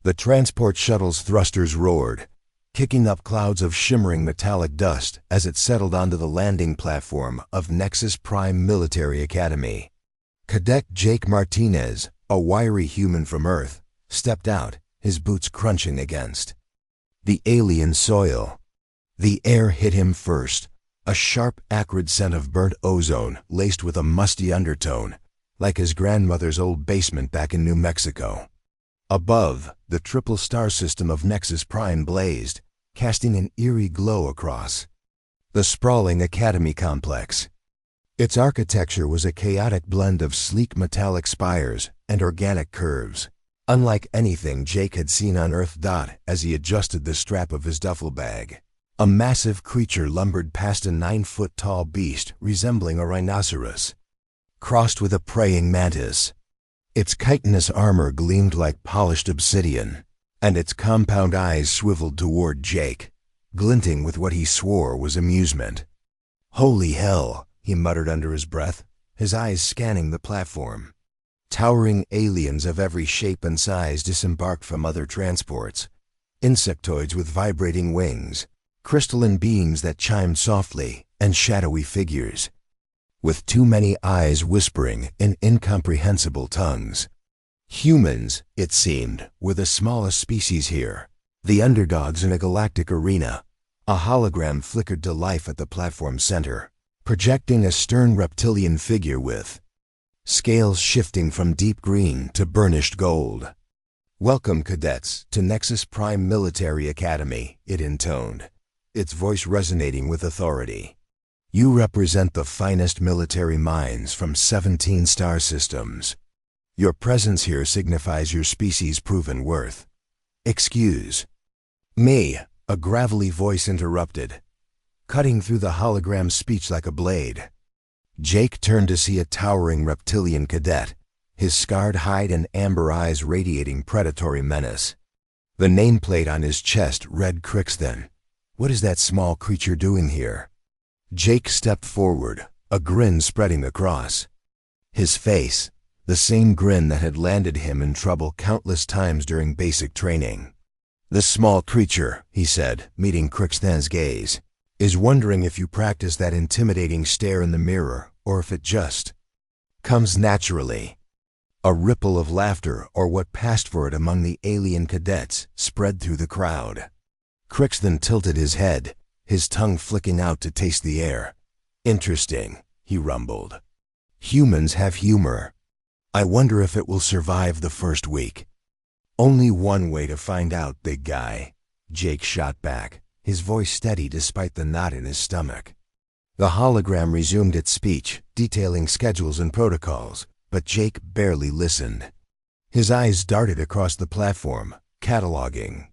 The transport shuttle's thrusters roared, kicking up clouds of shimmering metallic dust as it settled onto the landing platform of Nexus Prime Military Academy. Cadet Jake Martinez, a wiry human from Earth, stepped out, his boots crunching against the alien soil. The air hit him first, a sharp, acrid scent of burnt ozone laced with a musty undertone, like his grandmother's old basement back in New Mexico. Above, the triple star system of Nexus Prime blazed, casting an eerie glow across the sprawling academy complex. Its architecture was a chaotic blend of sleek metallic spires and organic curves, unlike anything Jake had seen on Earth. As he adjusted the strap of his duffel bag, a massive creature lumbered past, a 9-foot-tall beast resembling a rhinoceros, crossed with a praying mantis. Its chitinous armor gleamed like polished obsidian, and its compound eyes swiveled toward Jake, glinting with what he swore was amusement. "Holy hell," he muttered under his breath, his eyes scanning the platform. Towering aliens of every shape and size disembarked from other transports, insectoids with vibrating wings, crystalline beings that chimed softly, and shadowy figures with too many eyes whispering in incomprehensible tongues. Humans, it seemed, were the smallest species here, the underdogs in a galactic arena. A hologram flickered to life at the platform center, projecting a stern reptilian figure with scales shifting from deep green to burnished gold. "Welcome, cadets, to Nexus Prime Military Academy," it intoned, its voice resonating with authority. "You represent the finest military minds from 17 star systems. Your presence here signifies your species' proven worth." "Excuse me," a gravelly voice interrupted, cutting through the hologram's speech like a blade. Jake turned to see a towering reptilian cadet, his scarred hide and amber eyes radiating predatory menace. The nameplate on his chest read Crixton. "What is that small creature doing here?" Jake stepped forward, a grin spreading across his face, the same grin that had landed him in trouble countless times during basic training. "The small creature," he said, meeting Crixton's gaze, "is wondering if you practice that intimidating stare in the mirror, or if it just comes naturally." A ripple of laughter, or what passed for it among the alien cadets, spread through the crowd. Crixton tilted his head, his tongue flicking out to taste the air. "Interesting," he rumbled. "Humans have humor. I wonder if it will survive the first week." "Only one way to find out, big guy," Jake shot back, his voice steady despite the knot in his stomach. The hologram resumed its speech, detailing schedules and protocols, but Jake barely listened. His eyes darted across the platform, cataloging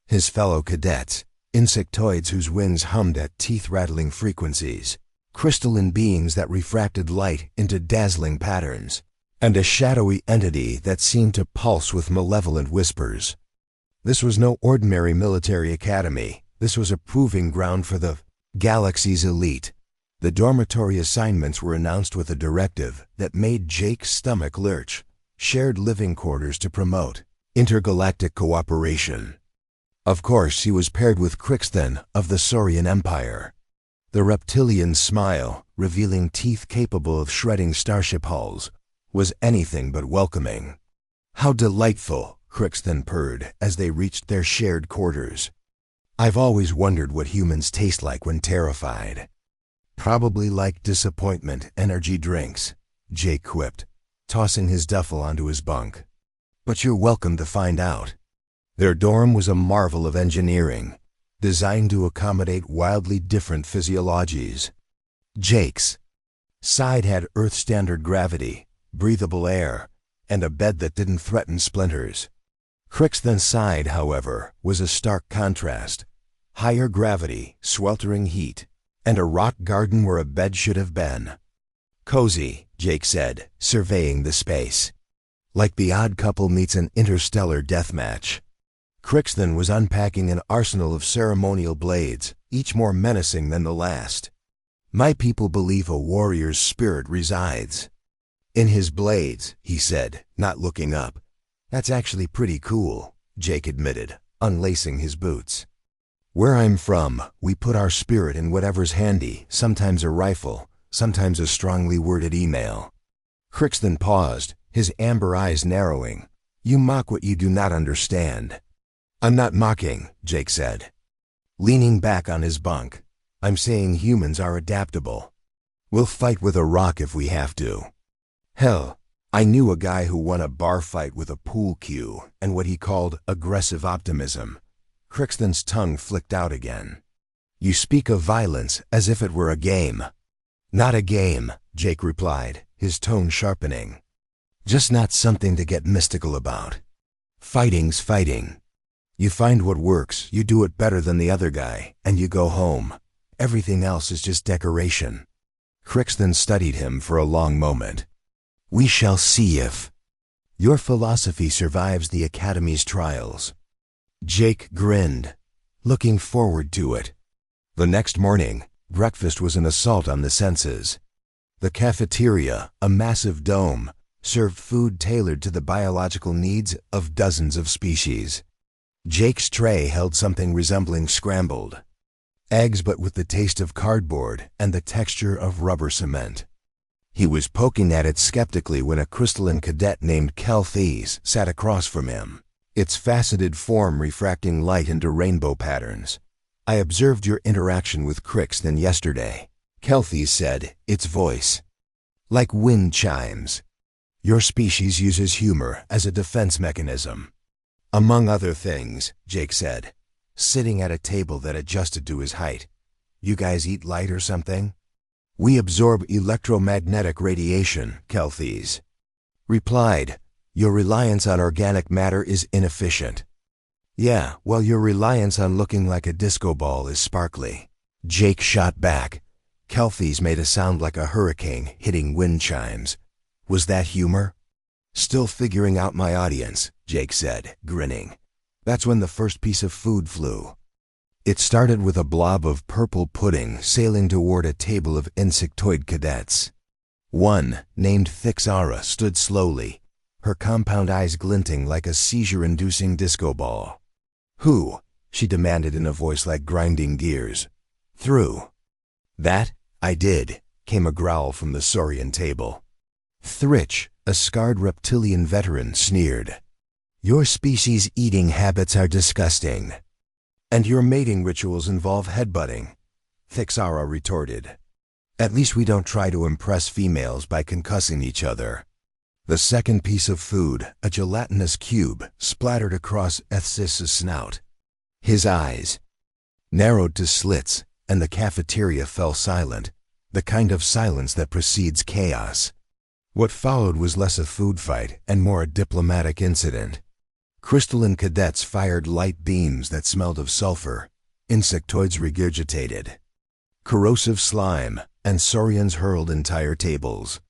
his fellow cadets, insectoids whose wings hummed at teeth-rattling frequencies, crystalline beings that refracted light into dazzling patterns, and a shadowy entity that seemed to pulse with malevolent whispers. This was no ordinary military academy. This was a proving ground for the galaxy's elite. The dormitory assignments were announced with a directive that made Jake's stomach lurch: shared living quarters to promote intergalactic cooperation. Of course, he was paired with Crixton of the Saurian Empire. The reptilian's smile, revealing teeth capable of shredding starship hulls, was anything but welcoming. "How delightful," Crixton purred as they reached their shared quarters. "I've always wondered what humans taste like when terrified." "Probably like disappointment energy drinks," Jake quipped, tossing his duffel onto his bunk. "But you're welcome to find out." Their dorm was a marvel of engineering, designed to accommodate wildly different physiologies. Jake's side had Earth-standard gravity, breathable air, and a bed that didn't threaten splinters. Crixton's side, however, was a stark contrast: higher gravity, sweltering heat, and a rock garden where a bed should have been. "Cozy," Jake said, surveying the space. "Like The Odd Couple meets an interstellar deathmatch." Crixton was unpacking an arsenal of ceremonial blades, each more menacing than the last. "My people believe a warrior's spirit resides in his blades," he said, not looking up. "That's actually pretty cool. Jake admitted, unlacing his boots. Where I'm from, we put our spirit in whatever's handy, sometimes a rifle, sometimes a strongly worded email. Crixton paused, his amber eyes narrowing. You mock what you do not understand. I'm not mocking, Jake said. Leaning back on his bunk, I'm saying humans are adaptable. We'll fight with a rock if we have to. Hell, I knew a guy who won a bar fight with a pool cue and what he called aggressive optimism. Crixton's tongue flicked out again. You speak of violence as if it were a game. Not a game, Jake replied, his tone sharpening. Just not something to get mystical about. Fighting's fighting. You find what works, you do it better than the other guy, and you go home. Everything else is just decoration. Crixton studied him for a long moment. We shall see if your philosophy survives the Academy's trials. Jake grinned, looking forward to it. The next morning, breakfast was an assault on the senses. The cafeteria, a massive dome, served food tailored to the biological needs of dozens of species. Jake's tray held something resembling scrambled eggs, but with the taste of cardboard and the texture of rubber cement. He was poking at it skeptically when a crystalline cadet named Calthes sat across from him, its faceted form refracting light into rainbow patterns. I observed your interaction with Crixton yesterday, Calthes said, its voice like wind chimes. Your species uses humor as a defense mechanism. Among other things, Jake said, sitting at a table that adjusted to his height. You guys eat light or something? We absorb electromagnetic radiation, Calthes replied. Your reliance on organic matter is inefficient. Yeah, well, your reliance on looking like a disco ball is sparkly. Jake shot back. Calthes made a sound like a hurricane hitting wind chimes. Was that humor? Still figuring out my audience, Jake said, grinning. That's when the first piece of food flew. It started with a blob of purple pudding sailing toward a table of insectoid cadets. One, named Thixara, stood slowly, her compound eyes glinting like a seizure-inducing disco ball. Who? She demanded in a voice like grinding gears. Through. That? I did, came a growl from the Saurian table. Thrich, a scarred reptilian veteran, sneered. Your species' eating habits are disgusting. And your mating rituals involve headbutting, Thixara retorted. At least we don't try to impress females by concussing each other. The second piece of food, a gelatinous cube, splattered across Ethsis's snout. His eyes narrowed to slits, and the cafeteria fell silent, the kind of silence that precedes chaos. What followed was less a food fight and more a diplomatic incident. Crystalline cadets fired light beams that smelled of sulfur. Insectoids regurgitated corrosive slime, and Saurians hurled entire tables.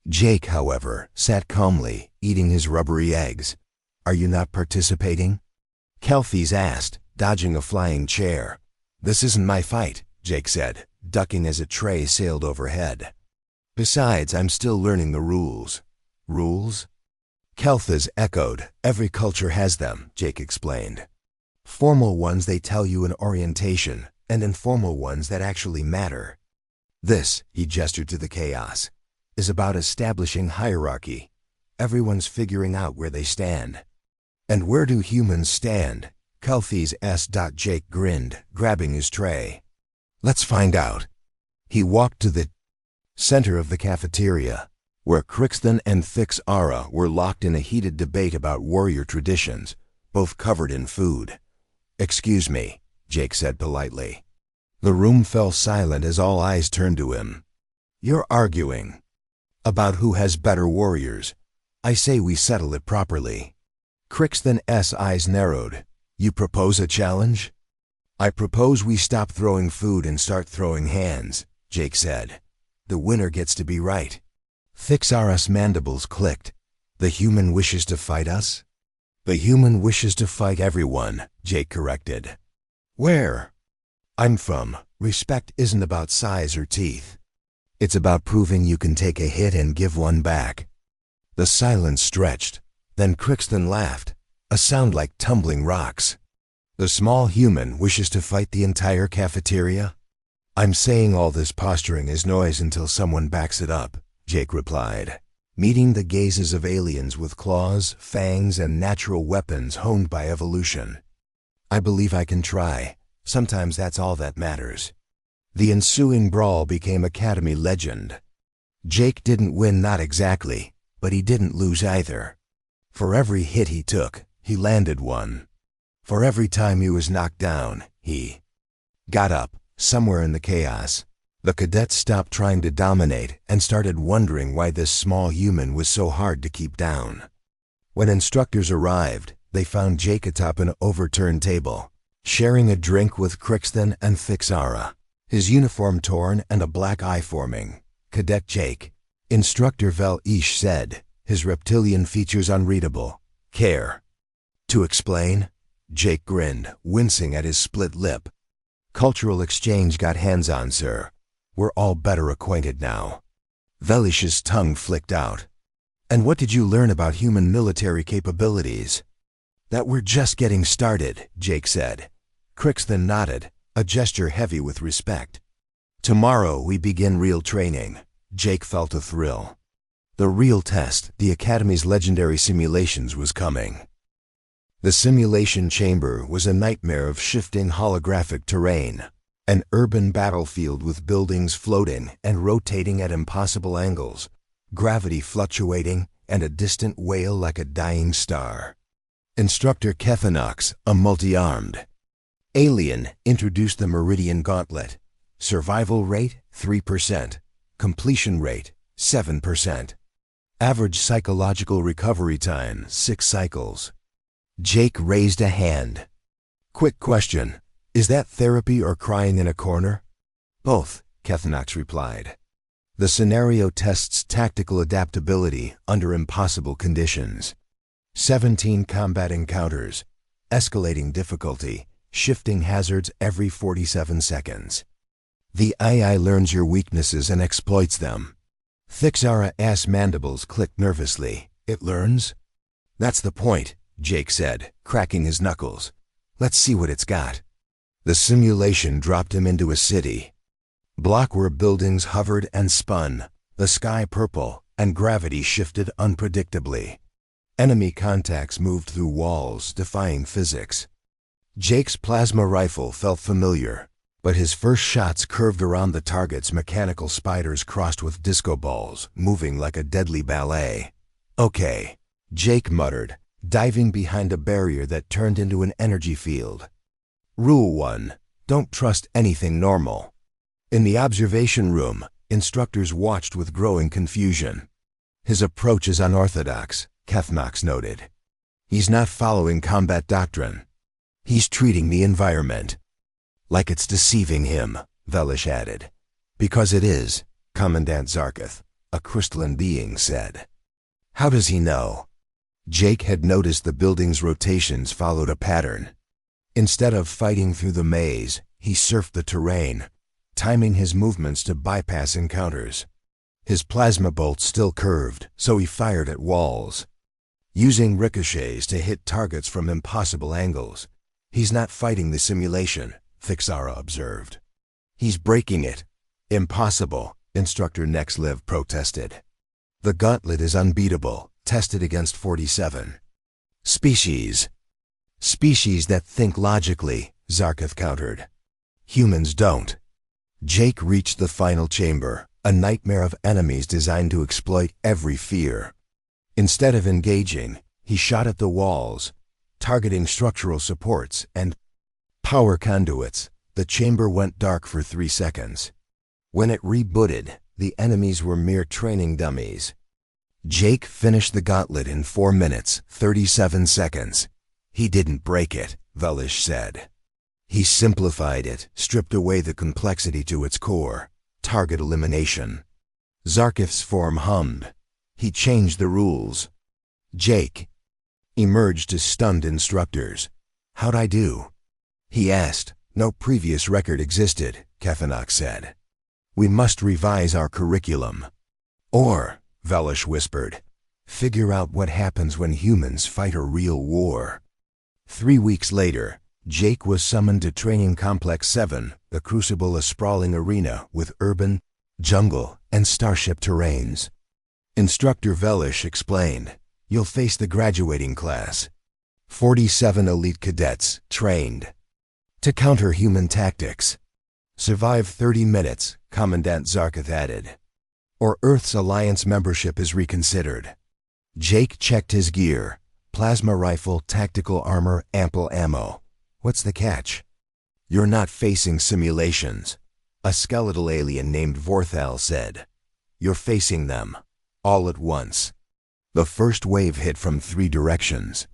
Jake, however, sat calmly, eating his rubbery eggs. Are you not participating? Calthes asked, dodging a flying chair. This isn't my fight, Jake said, ducking as a tray sailed overhead. Besides, I'm still learning the rules. Rules? Calthes echoed. Every culture has them, Jake explained. Formal ones they tell you in orientation, and informal ones that actually matter. This, he gestured to the chaos, is about establishing hierarchy. Everyone's figuring out where they stand. And where do humans stand? Calthes asked. Jake grinned, grabbing his tray. Let's find out. He walked to the center of the cafeteria, where Crixton and Thixara were locked in a heated debate about warrior traditions, both covered in food. Excuse me, Jake said politely. The room fell silent as all eyes turned to him. You're arguing about who has better warriors. I say we settle it properly. Crixton's eyes narrowed. You propose a challenge? I propose we stop throwing food and start throwing hands, Jake said. The winner gets to be right. Thixara's mandibles clicked. The human wishes to fight us? The human wishes to fight everyone, Jake corrected. Where I'm from, respect isn't about size or teeth. It's about proving you can take a hit and give one back. The silence stretched. Then Crixton laughed. a sound like tumbling rocks. The small human wishes to fight the entire cafeteria? I'm saying all this posturing is noise until someone backs it up, Jake replied, meeting the gazes of aliens with claws, fangs, and natural weapons honed by evolution. I believe I can try. Sometimes that's all that matters. The ensuing brawl became Academy legend. Jake didn't win, not exactly, but he didn't lose either. For every hit he took, he landed one. For every time he was knocked down, he got up. Somewhere in the chaos, the cadets stopped trying to dominate and started wondering why this small human was so hard to keep down. When instructors arrived, they found Jake atop an overturned table, sharing a drink with Crixton and Fixara, his uniform torn and a black eye forming. Cadet Jake, Instructor Vel-Ish said, his reptilian features unreadable. Care to explain? Jake grinned, wincing at his split lip. Cultural exchange got hands-on, sir. We're all better acquainted now. Vel-Ish's tongue flicked out. And what did you learn about human military capabilities? That we're just getting started, Jake said. Crixton nodded, a gesture heavy with respect. Tomorrow we begin real training. Jake felt a thrill. The real test, the Academy's legendary simulations, was coming. The simulation chamber was a nightmare of shifting holographic terrain, an urban battlefield with buildings floating and rotating at impossible angles, gravity fluctuating, and a distant wail like a dying star. Instructor Kethanox, a multi-armed alien, introduced the Meridian Gauntlet. Survival rate, 3%. Completion rate, 7%. Average psychological recovery time, 6 cycles. Jake raised a hand. Quick question. Is that therapy or crying in a corner? Both, Kethanox replied. The scenario tests tactical adaptability under impossible conditions. 17 combat encounters. Escalating difficulty. Shifting hazards every 47 seconds. The AI learns your weaknesses and exploits them. Fixara's mandibles clicked nervously. It learns? That's the point, Jake said, cracking his knuckles. Let's see what it's got. The simulation dropped him into a city. Block where buildings hovered and spun, the sky purple, and gravity shifted unpredictably. Enemy contacts moved through walls, defying physics. Jake's plasma rifle felt familiar, but his first shots curved around the target's mechanical spiders crossed with disco balls, moving like a deadly ballet. Okay, Jake muttered, diving behind a barrier that turned into an energy field. Rule 1. Don't trust anything normal. In the observation room, instructors watched with growing confusion. His approach is unorthodox, Kethanox noted. He's not following combat doctrine. He's treating the environment like it's deceiving him, Vel-Ish added. Because it is, Commandant Zarketh, a crystalline being, said. How does he know? Jake had noticed the building's rotations followed a pattern. Instead of fighting through the maze, he surfed the terrain, timing his movements to bypass encounters. His plasma bolts still curved, so he fired at walls, using ricochets to hit targets from impossible angles. He's not fighting the simulation, Fixara observed. He's breaking it. Impossible, Instructor Nexliv protested. The gauntlet is unbeatable, tested against 47 species. Species that think logically, Zarketh countered. Humans don't. Jake reached the final chamber, a nightmare of enemies designed to exploit every fear. Instead of engaging, he shot at the walls, targeting structural supports and power conduits. The chamber went dark for 3 seconds. When it rebooted, the enemies were mere training dummies. Jake finished the gauntlet in 4 minutes, 37 seconds. He didn't break it, Vel-Ish said. He simplified it, stripped away the complexity to its core. Target elimination. Zarketh's form hummed. He changed the rules. Jake emerged as stunned instructors. How'd I do? He asked. No previous record existed, Kethanox said. We must revise our curriculum. Or, Vel-Ish whispered, Figure out what happens when humans fight a real war. 3 weeks later, Jake was summoned to Training Complex 7, the Crucible, a sprawling arena with urban, jungle, and starship terrains. Instructor Velish explained, "You'll face the graduating class. 47 elite cadets trained to counter human tactics. Survive 30 minutes, Commandant Zarketh added, or Earth's Alliance membership is reconsidered." Jake checked his gear. Plasma rifle, tactical armor, ample ammo. What's the catch? You're not facing simulations, a skeletal alien named Vorthal said. You're facing them, all at once. The first wave hit from 3 directions.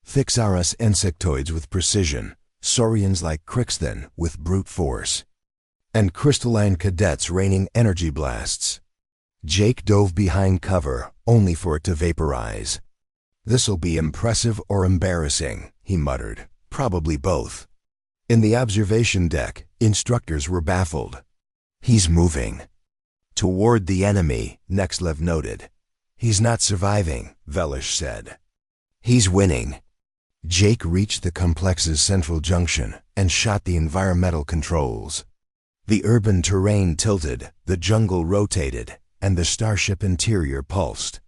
Thixaris insectoids with precision, saurians like Crixthan with brute force, and crystalline cadets raining energy blasts. Jake dove behind cover, only for it to vaporize. "This'll be impressive or embarrassing," he muttered. "Probably both." In the observation deck, instructors were baffled. "He's moving toward the enemy," Nexlev noted. "He's not surviving," Velish said. "He's winning." Jake reached the complex's central junction and shot the environmental controls. The urban terrain tilted, the jungle rotated, and the starship interior pulsed.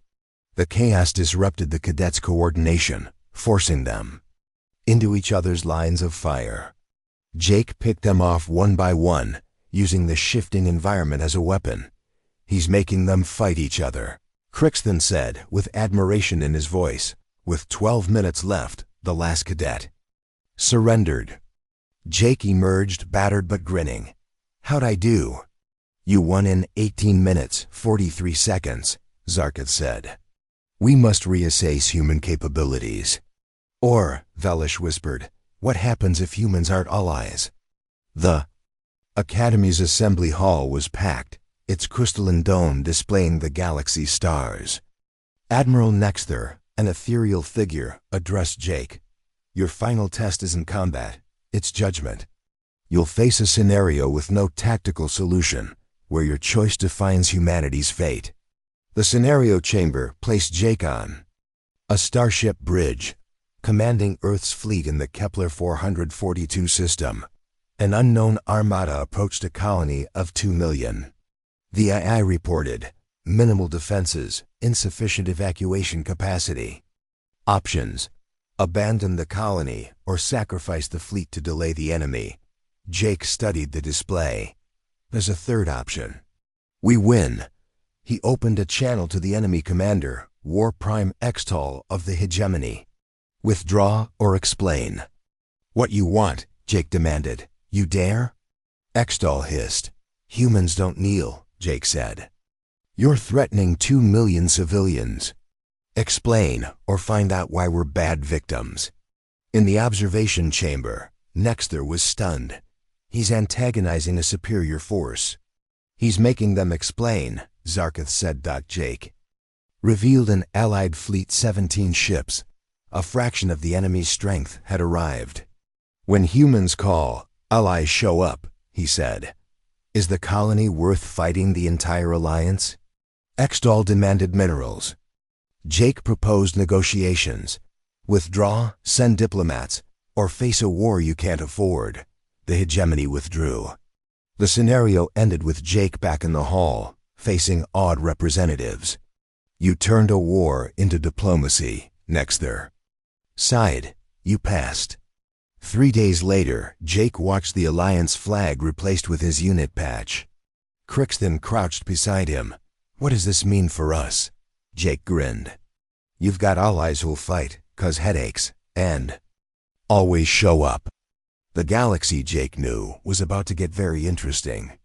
The chaos disrupted the cadets' coordination, forcing them into each other's lines of fire. Jake picked them off one by one, using the shifting environment as a weapon. "He's making them fight each other," Crixthan said, with admiration in his voice. With 12 minutes left, the last cadet surrendered. Jake emerged, battered but grinning. "How'd I do?" "You won in 18 minutes, 43 seconds, Zarketh said. "We must reassess human capabilities." "Or," Velish whispered, "what happens if humans aren't allies?" The Academy's assembly hall was packed, its crystalline dome displaying the galaxy's stars. Admiral Nexther, an ethereal figure, addressed Jake. "Your final test isn't combat, it's judgment. You'll face a scenario with no tactical solution, where your choice defines humanity's fate." The scenario chamber placed Jake on a starship bridge, commanding Earth's fleet in the Kepler 442 system. An unknown armada approached a colony of 2 million. The AI reported minimal defenses, insufficient evacuation capacity. Options: abandon the colony or sacrifice the fleet to delay the enemy. Jake studied the display. "There's a third option. We win." He opened a channel to the enemy commander, War Prime Extol of the Hegemony. "Withdraw or explain." "What you want?" Jake demanded. "You dare?" Extol hissed. "Humans don't kneel," Jake said. "You're threatening 2 million civilians. Explain or find out why we're bad victims." In the observation chamber, Nexther was stunned. "He's antagonizing a superior force." "He's making them explain," Zarketh said. Jake revealed an allied fleet, 17 ships. A fraction of the enemy's strength had arrived. "When humans call, allies show up," he said. "Is the colony worth fighting the entire alliance?" Extol demanded minerals. Jake proposed negotiations. "Withdraw, send diplomats, or face a war you can't afford." The Hegemony withdrew. The scenario ended with Jake back in the hall, facing awed representatives. "You turned a war into diplomacy," Nexther sighed. "You passed." 3 days later, Jake watched the Alliance flag replaced with his unit patch. Crixthan crouched beside him. "What does this mean for us?" Jake grinned. "You've got allies who'll fight, 'cause headaches, and always show up." The galaxy, Jake knew, was about to get very interesting.